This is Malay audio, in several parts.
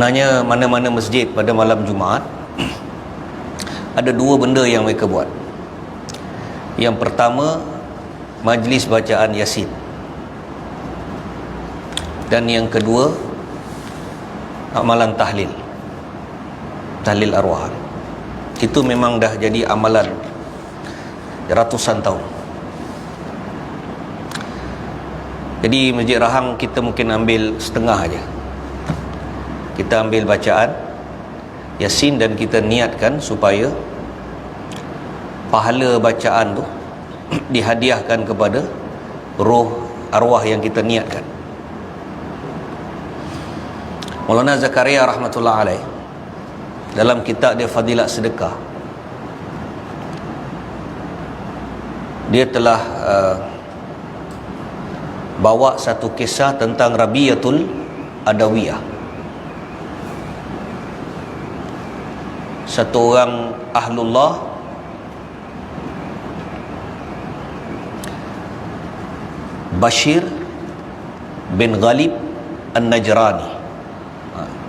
Sebenarnya mana-mana masjid pada malam Jumaat ada dua benda yang mereka buat. Yang pertama, majlis bacaan Yasin. Dan yang kedua, amalan tahlil arwah. Itu memang dah jadi amalan ratusan tahun. Jadi Masjid Rahang kita mungkin ambil setengah aja. Kita ambil bacaan Yasin dan kita niatkan supaya pahala bacaan tu dihadiahkan kepada roh arwah yang kita niatkan. Maulana Zakaria rahmatullah alaih dalam kitab dia Fadilat Sedekah, dia telah bawa satu kisah tentang Rabiyatul Adawiyah. Satu orang ahlullah Bashir bin Ghalib An-Najrani,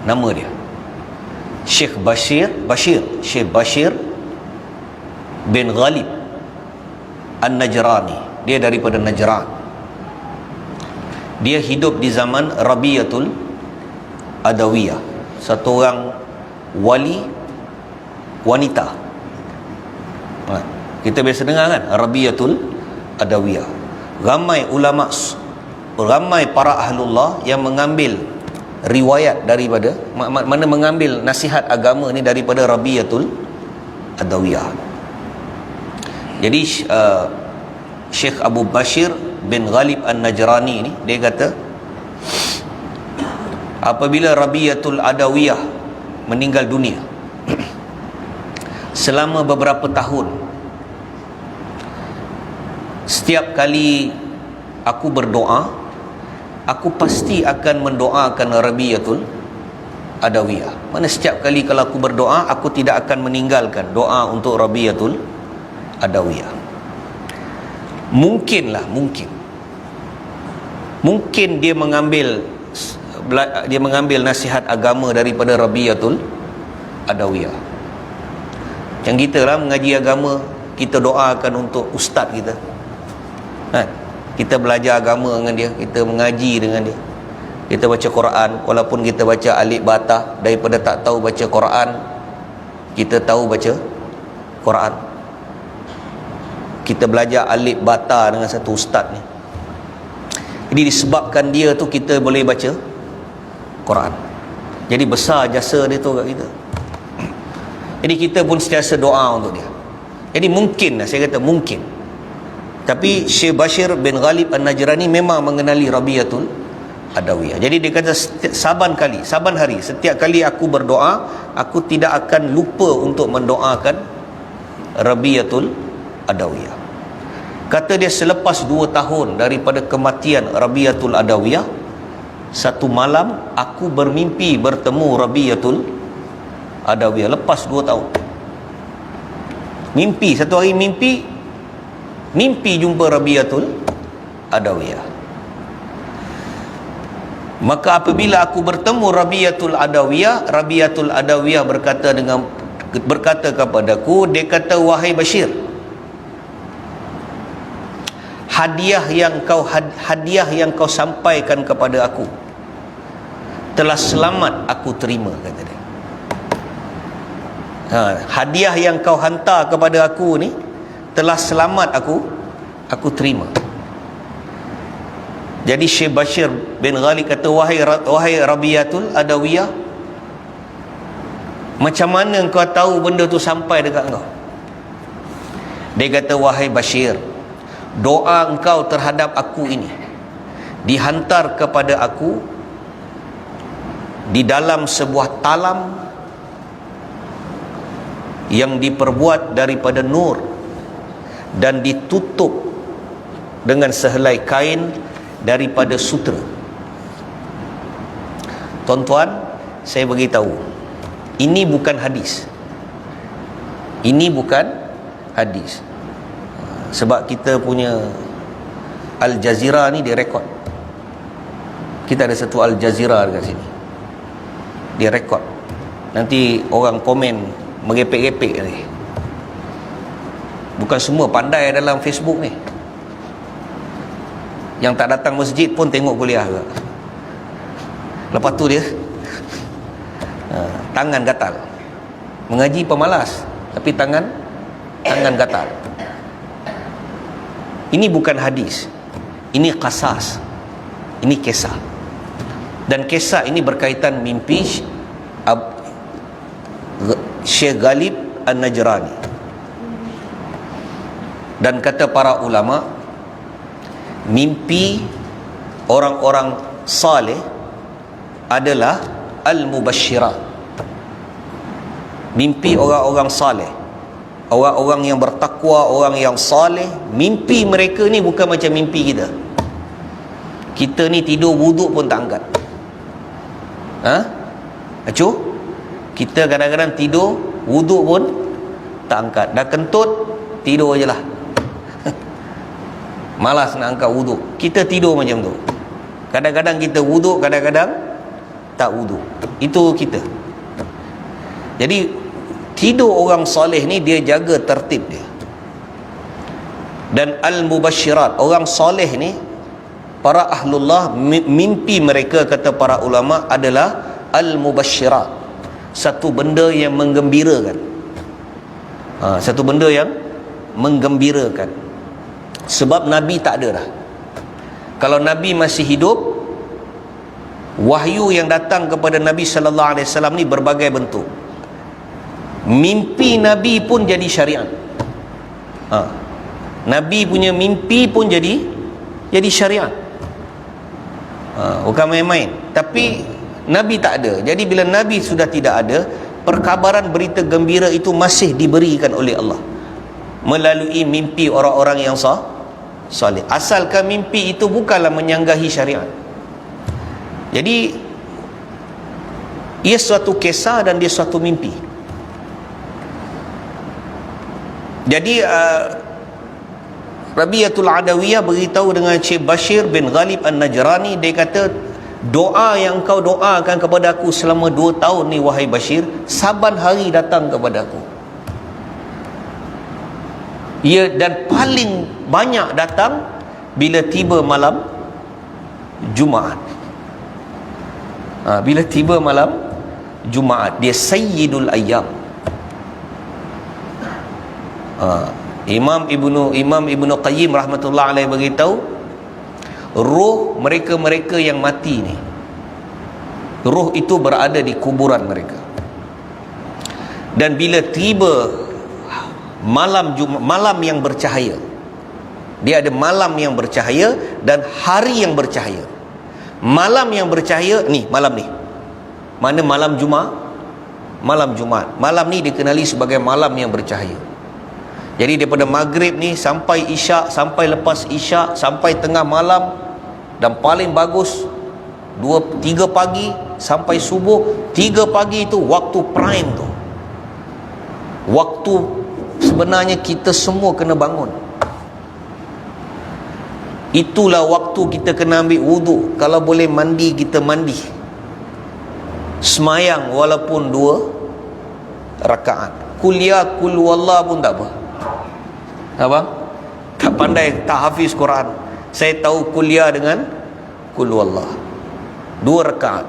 nama dia Syekh Bashir bin Ghalib An-Najrani. Dia daripada Najran. Dia hidup di zaman Rabiyatul Adawiyah, satu orang wali wanita. Kita biasa dengar kan Rabiyatul Adawiyah. Ramai ulama, ramai para ahlullah yang mengambil riwayat daripada mana mengambil nasihat agama ni daripada Rabiyatul Adawiyah. Jadi Syekh Abu Bashir bin Ghalib An-Najrani ni, dia kata apabila Rabiyatul Adawiyah meninggal dunia, selama beberapa tahun, setiap kali aku berdoa, aku pasti akan mendoakan Rabiyatul Adawiyah. Mana setiap kali kalau aku berdoa, aku tidak akan meninggalkan doa untuk Rabiyatul Adawiyah. Mungkin dia mengambil nasihat agama daripada Rabiyatul Adawiyah. Macam kita lah mengaji agama, kita doakan untuk ustaz kita, kita belajar agama dengan dia, kita mengaji dengan dia, kita baca Quran. Walaupun kita baca alif bata, daripada tak tahu baca Quran, kita tahu baca Quran. Kita belajar alif bata dengan satu ustaz ni. Jadi disebabkan dia tu kita boleh baca Quran. Jadi besar jasa dia tu kat kita. Jadi kita pun sentiasa doa untuk dia. Jadi mungkin, saya kata mungkin. Tapi Syekh Bashir bin Ghalib An-Najrani memang mengenali Rabiyatul Adawiyah. Jadi dia kata saban hari, setiap kali aku berdoa, aku tidak akan lupa untuk mendoakan Rabiyatul Adawiyah. Kata dia selepas 2 tahun daripada kematian Rabiyatul Adawiyah, satu malam aku bermimpi bertemu Rabiyatul Adawiyah lepas 2 tahun. Mimpi, satu hari mimpi jumpa Rabiyatul Adawiyah. Maka apabila aku bertemu Rabiyatul Adawiyah berkata kepadaku, dia kata, wahai Bashir, hadiah yang kau sampaikan kepada aku telah selamat aku terima, kata dia. Hadiah yang kau hantar kepada aku ni telah selamat aku terima. Jadi Syekh Bashir bin Ghalib kata, wahai Rabiyatul Adawiyah, macam mana kau tahu benda tu sampai dekat kau? Dia kata, wahai Bashir, doa engkau terhadap aku ini dihantar kepada aku di dalam sebuah talam yang diperbuat daripada nur dan ditutup dengan sehelai kain daripada sutera. Tuan-tuan, saya beritahu, ini bukan hadis. Sebab kita punya Al Jazeera ni dia rekod. Kita ada satu Al Jazeera dekat sini. dia rekod. Nanti orang komen merepek-repek lagi. Bukan semua pandai dalam Facebook ni. Yang tak datang masjid pun tengok kuliah juga. Lepas tu dia tangan gatal. Mengaji pemalas, tapi tangan gatal. Ini bukan hadis, ini qasas, ini kisah. Dan kisah ini berkaitan mimpi Syekh Ghalib An-Najrani. Dan kata para ulama, mimpi orang-orang saleh adalah al-mubasyirat. Mimpi orang-orang saleh, orang-orang yang bertakwa, orang yang saleh, mimpi mereka ni bukan macam mimpi kita. Kita ni tidur wuduk pun tak angkat. Acu? Kita kadang-kadang tidur wuduk pun tak angkat. Dah kentut, tidur je lah. Malas nak angkat wuduk. Kita tidur macam tu. Kadang-kadang kita wuduk, kadang-kadang tak wuduk. Itu kita. Jadi tidur orang soleh ni dia jaga tertib dia. Dan al-mubasyirat, orang soleh ni, para ahlullah, mimpi mereka kata para ulama adalah al-mubasyirat, satu benda yang menggembirakan. Satu benda yang menggembirakan. Sebab Nabi tak ada dah. Kalau Nabi masih hidup, wahyu yang datang kepada Nabi sallallahu alaihi wasallam ni berbagai bentuk. Mimpi Nabi pun jadi syariat. Nabi punya mimpi pun jadi syariat. Bukan main-main. Tapi Nabi tak ada. Jadi bila Nabi sudah tidak ada, perkabaran berita gembira itu masih diberikan oleh Allah melalui mimpi orang-orang yang saleh. Asalkan mimpi itu bukanlah menyanggahi syariat. Jadi ia suatu kisah dan dia suatu mimpi. Jadi Rabi'atul Adawiyah beritahu dengan Syekh Bashir bin Ghalib An-Najrani, dia kata, doa yang kau doakan kepada aku selama 2 tahun ni wahai Bashir, saban hari datang kepada aku. Ya, dan paling banyak datang bila tiba malam Jumaat. Bila tiba malam Jumaat, dia Sayyidul Ayyam. Imam Ibnu Qayyim rahmatullah alaih beritahu, roh mereka-mereka yang mati ni, roh itu berada di kuburan mereka. Dan bila tiba malam yang bercahaya, dia ada malam yang bercahaya dan hari yang bercahaya. Malam yang bercahaya ni, malam ni, mana malam Jumaat? Malam Jumaat. Malam ni dikenali sebagai malam yang bercahaya. Jadi daripada maghrib ni sampai isyak, sampai lepas isyak, sampai tengah malam, dan paling bagus 2-3 pagi sampai subuh. 3 pagi itu waktu prime tu. Waktu sebenarnya kita semua kena bangun. Itulah waktu kita kena ambil wuduk. Kalau boleh mandi, kita mandi. Semayang walaupun 2 rakaat. Kuliah kul wallah pun tak apa. Abang tak pandai, tak hafiz Quran, saya tahu kuliah dengan kul wallah 2 rakaat.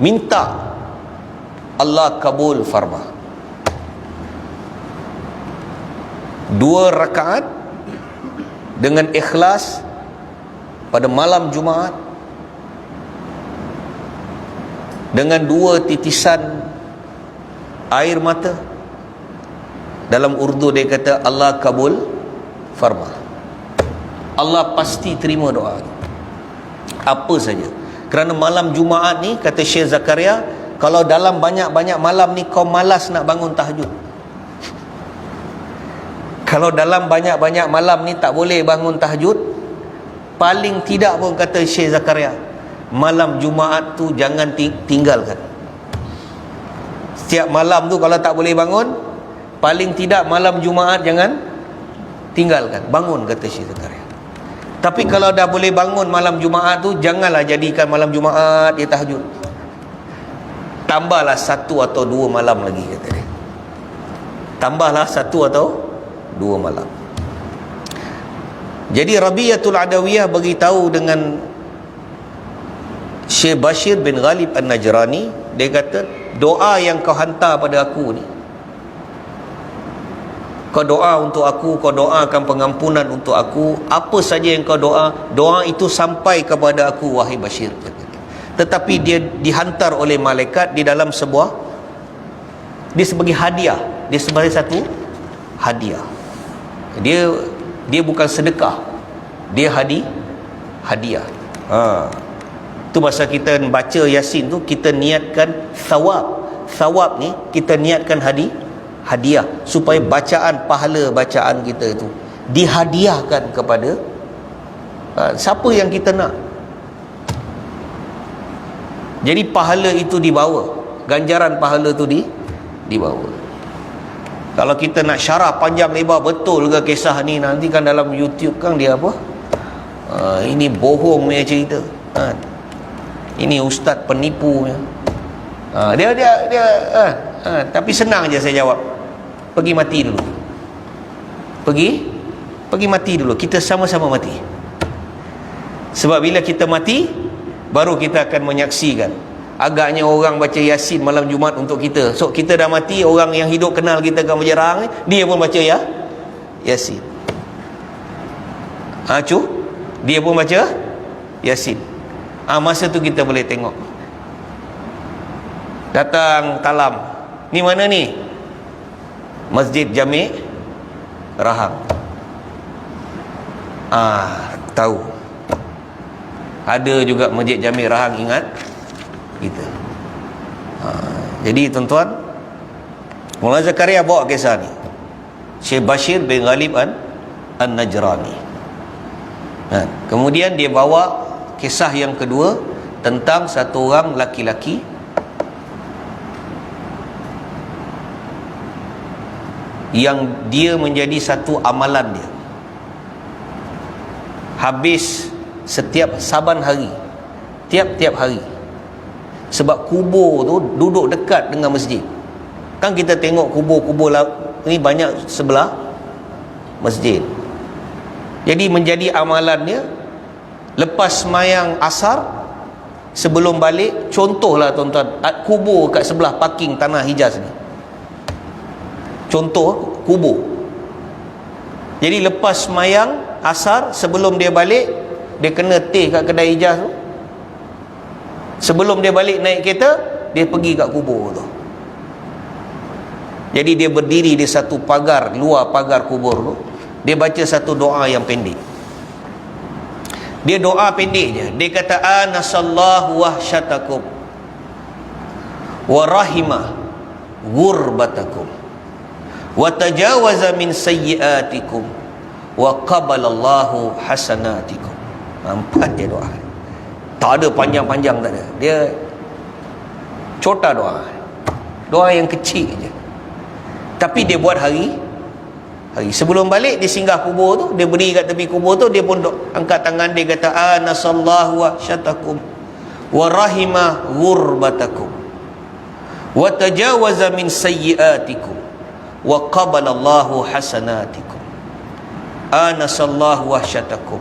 Minta Allah kabul farma. 2 rakaat dengan ikhlas pada malam Jumaat, dengan 2 titisan air mata. Dalam Urdu dia kata Allah kabul farma. Allah pasti terima doa apa saja. Kerana malam Jumaat ni, kata Syekh Zakaria, kalau dalam banyak-banyak malam ni kau malas nak bangun tahajud, kalau dalam banyak-banyak malam ni tak boleh bangun tahajud, paling tidak pun, kata Syekh Zakaria, malam Jumaat tu jangan tinggalkan. Setiap malam tu kalau tak boleh bangun, paling tidak malam Jumaat jangan tinggalkan. Bangun, kata Syekh Zakaria. Tapi kalau dah boleh bangun malam Jumaat tu, janganlah jadikan malam Jumaat dia tahajud. tambahlah 1 atau 2 malam lagi, kata dia. Tambahlah 1 atau 2 malam. Jadi Rabi'atul Adawiyah beritahu dengan Syekh Bashir bin Ghalib An-Najrani, dia kata, doa yang kau hantar pada aku ni, kau doa untuk aku, kau doakan pengampunan untuk aku, apa saja yang kau doa itu sampai kepada aku, wahai Bashir. Tetapi dia dihantar oleh malaikat di dalam sebuah, dia sebagai hadiah, dia sebagai satu hadiah. Dia bukan sedekah, dia hadiah. Tu masa kita baca Yasin tu, kita niatkan thawab ni kita niatkan hadiah, supaya pahala bacaan kita itu dihadiahkan kepada siapa yang kita nak. Jadi pahala itu dibawa, ganjaran pahala itu dibawa. Kalau kita nak syarah panjang lebar betul ke kisah ni, nanti kan dalam YouTube kan dia apa, ini bohong punya cerita, ini ustaz penipu punya. Tapi senang je saya jawab, pergi mati dulu, pergi mati dulu, kita sama-sama mati. Sebab bila kita mati, baru kita akan menyaksikan. Agaknya orang baca Yasin malam Jumaat untuk kita. So kita dah mati, orang yang hidup kenal kita kat Majerang ni, dia pun baca Yasin. Dia pun baca Yasin. Masa tu kita boleh tengok. Datang talam, ni mana ni? Masjid Jami' Rahang. Tahu. Ada juga Masjid Jami' Rahang ingat kita. Jadi tuan-tuan, Maulana Zakaria bawa kisah ni, Syekh Bashir bin Ghalib An-Najrani. Kemudian dia bawa kisah yang kedua tentang satu orang laki-laki yang dia menjadi satu amalan dia. Habis setiap saban hari, tiap-tiap hari, sebab kubur tu duduk dekat dengan masjid. Kan kita tengok kubur-kubur ni banyak sebelah masjid. Jadi menjadi amalannya, lepas semayang asar, sebelum balik, contohlah tuan-tuan, kubur kat sebelah parking Tanah Hijaz ni, contoh kubur. Jadi lepas semayang asar, sebelum dia balik, dia kena teh kat kedai Hijaz tu. Sebelum dia balik naik kereta, dia pergi kat kubur tu. Jadi dia berdiri di satu pagar, luar pagar kubur tu, dia baca satu doa yang pendek. Dia doa pendek je. Dia kata, anasallahu wahsyatakum wa rahimah gurbatakum wa tajawaza min sayyiatikum wa qabalallahu hasanatikum. Empat dia doa. Tak ada panjang-panjang, tak ada. Dia cota doa. Doa yang kecil je. Tapi dia buat hari. Sebelum balik, dia singgah kubur tu, dia beri kat tepi kubur tu, dia pun angkat tangan, dia kata, anasallahu wahsyatakum wa rahimah gurbatakum wa tajawaza min sayyiatikum wa qabalallahu hasanatikum. Anasallahu wahsyatakum.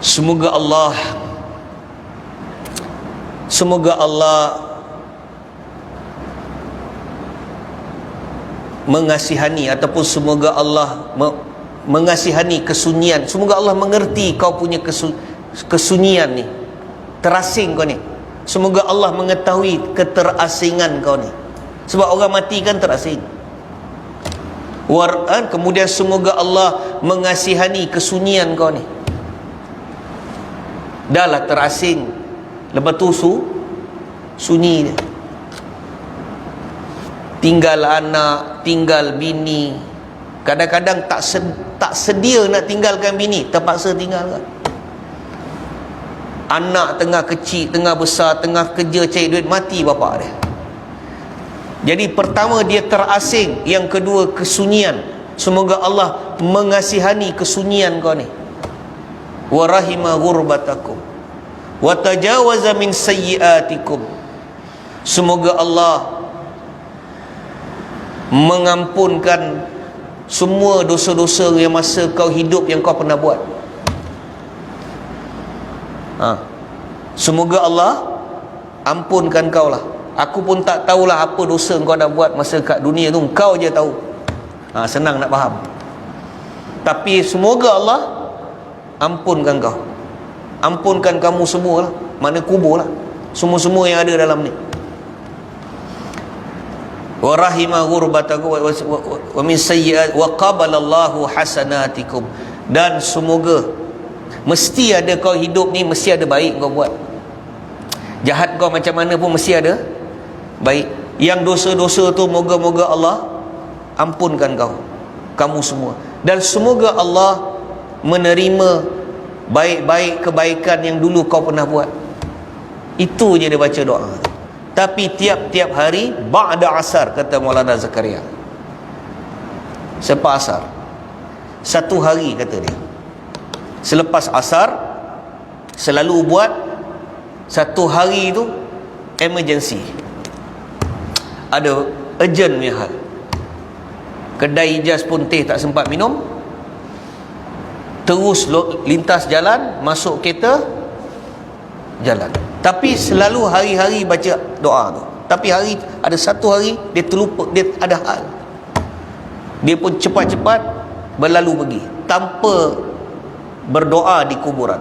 Semoga Allah mengasihani, ataupun semoga Allah mengasihani kesunyian. Semoga Allah mengerti kau punya kesunyian ni, terasing kau ni. Semoga Allah mengetahui keterasingan kau ni. Sebab orang mati kan terasing. Kemudian semoga Allah mengasihani kesunyian kau ni. Dah lah terasing, lepas tu sunyi dia. Tinggal anak, tinggal bini. Kadang-kadang tak sedia nak tinggalkan bini, terpaksa tinggalkan. Anak tengah kecil, tengah besar, tengah kerja cari duit, mati bapa dia. Jadi pertama dia terasing, yang kedua kesunyian. Semoga Allah mengasihani kesunyian kau ni. Wa rahima gurbatakum wa tajawaza min sayyiatikum Semoga Allah mengampunkan semua dosa-dosa yang masa kau hidup yang kau pernah buat. Semoga Allah ampunkan kau lah. Aku pun tak tahulah apa dosa kau dah buat masa kat dunia tu, kau je tahu. Senang nak faham. Tapi semoga Allah ampunkan kau, ampunkan kamu semua lah, mana kubur lah, semua-semua yang ada dalam ni. Wa rahima ghurbatakum wa min sayyi'at wa qabalallahu hasanatikum. Dan semoga, mesti ada kau hidup ni, mesti ada baik kau buat. Jahat kau macam mana pun mesti ada baik. Yang dosa-dosa tu moga-moga Allah ampunkan kau, kamu semua. Dan semoga Allah menerima baik-baik kebaikan yang dulu kau pernah buat. Itu je dia baca doa. Tapi tiap-tiap hari ba'da asar, kata Maulana Zakaria, selepas asar, satu hari kata dia, selepas asar selalu buat satu hari tu emergency, ada urgent punya hal. Kedai ijaz pun teh tak sempat minum, terus lintas jalan, masuk kereta, jalan. Tapi selalu hari-hari baca doa tu. Tapi hari ada satu hari dia terlupa, dia ada hal, dia pun cepat-cepat berlalu pergi tanpa berdoa di kuburan.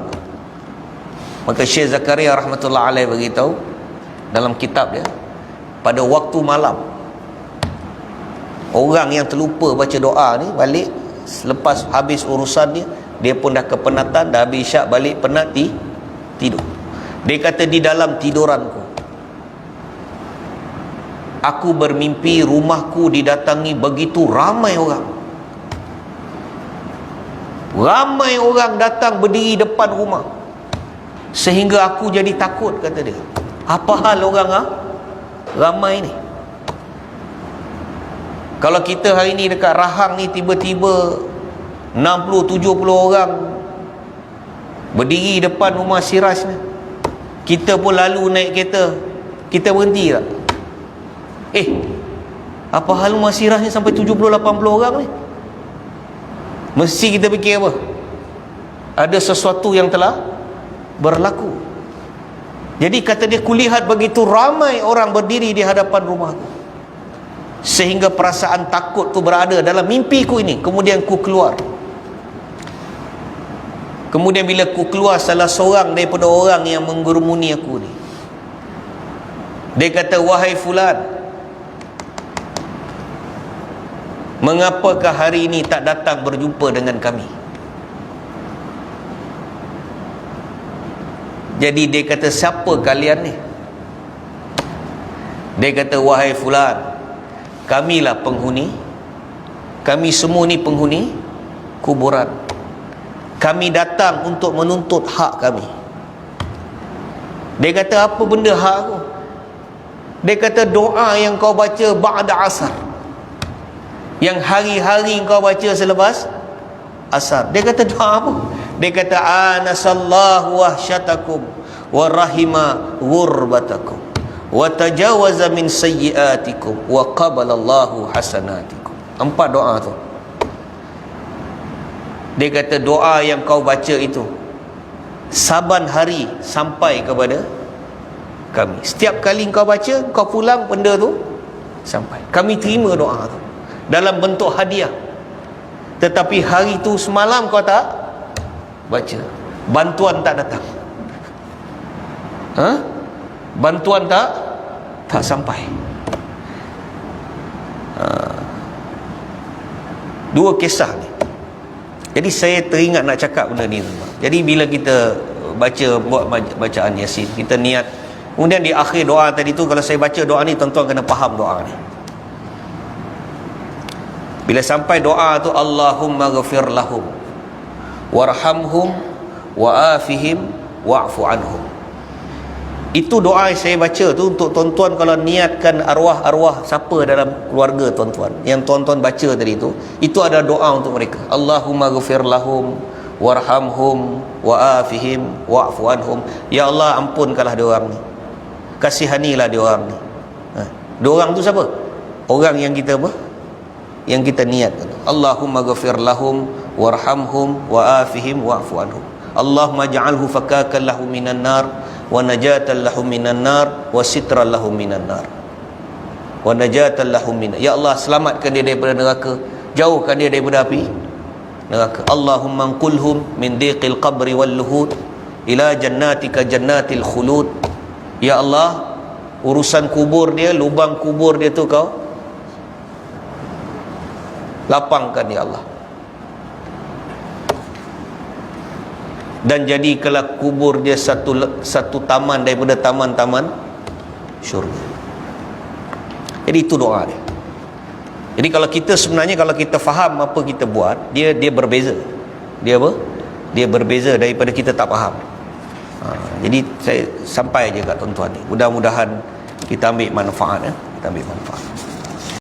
Maka Syekh Zakaria rahmatullah alaih beritahu dalam kitab dia, pada waktu malam, orang yang terlupa baca doa ni balik selepas habis urusan dia pun dah kepenatan, dah habis isyak, balik penat, tidur. Dia kata, di dalam tiduranku aku bermimpi rumahku didatangi begitu ramai orang. Ramai orang datang berdiri depan rumah, sehingga aku jadi takut, kata dia. Apa hal orang ramai ni? Kalau kita hari ni dekat Rahang ni tiba-tiba 60-70 orang berdiri depan rumah Siraj ni, kita pun lalu naik kereta, kita berhenti tak? Apa hal rumah Siraj ni sampai 70-80 orang ni? Mesti kita fikir apa? Ada sesuatu yang telah berlaku. Jadi kata dia, kulihat begitu ramai orang berdiri di hadapan rumahku, sehingga perasaan takut tu berada dalam mimpiku ini. Kemudian ku keluar. Kemudian bila ku keluar, salah seorang daripada orang yang menggerumuni aku ni, dia kata, wahai fulan, mengapakah hari ini tak datang berjumpa dengan kami? Jadi dia kata, siapa kalian ni? Dia kata, wahai fulan, kamilah penghuni, kami semua ni penghuni kuburan. Kami datang untuk menuntut hak kami. Dia kata, apa benda hak aku? Dia kata, doa yang kau baca ba'da asar, yang hari-hari kau baca selepas asar. Dia kata, doa apa? Dia kata, anasallahu wahsyatakum wa rahima ghurbatakum wa tajawaza min sayyiatikum wa qabalallahu hasanatikum. 4 doa tu. Dia kata, doa yang kau baca itu saban hari sampai kepada kami. Setiap kali kau baca, kau pulang, benda tu sampai. Kami terima doa tu dalam bentuk hadiah. Tetapi hari tu semalam kau tak baca, bantuan tak datang, bantuan tak sampai. Dua kisah ni. Jadi saya teringat nak cakap benda ni. Jadi bila kita buat bacaan Yasin, kita niat, kemudian di akhir doa tadi tu, kalau saya baca doa ni, tuan-tuan kena faham doa ni. Bila sampai doa tu, Allahumma ghafir lahum warhamhum wa'afihim wa'fu anhum, itu doa yang saya baca tu untuk tuan-tuan kalau niatkan arwah-arwah siapa dalam keluarga tuan-tuan yang tuan-tuan baca tadi tu, itu ada doa untuk mereka. Allahumma ghafir lahum warhamhum wa'afihim wa'fu anhum. Ya Allah, ampunkanlah dia orang ni, kasihanilah dia orang ni, Dua orang tu siapa? Orang yang kita apa? Yang kita niatkan. Allahumma ghafir lahum warhamhum wa'afihim wa'fu anhum. Allahumma ja'alhu fakakan lahum minan nar wa najatan lahum minan nar wa sitran lahum minan nar wa najatan lahum minan. Ya Allah, selamatkan dia daripada neraka, jauhkan dia daripada api neraka. Allahumma anqulhum min diqil qabri wal luhud ila jannatika jannatil khulud. Ya Allah, urusan kubur dia, lubang kubur dia tu kau lapangkan ya Allah, dan jadikanlah kubur dia satu taman daripada taman-taman syurga. Jadi itu doa dia. Jadi kalau kita sebenarnya, kalau kita faham apa kita buat, dia berbeza. Dia apa? Dia berbeza daripada kita tak faham. Jadi saya sampai aja kat tuan-tuan ni. Mudah-mudahan kita ambil manfaat, kita ambil manfaat.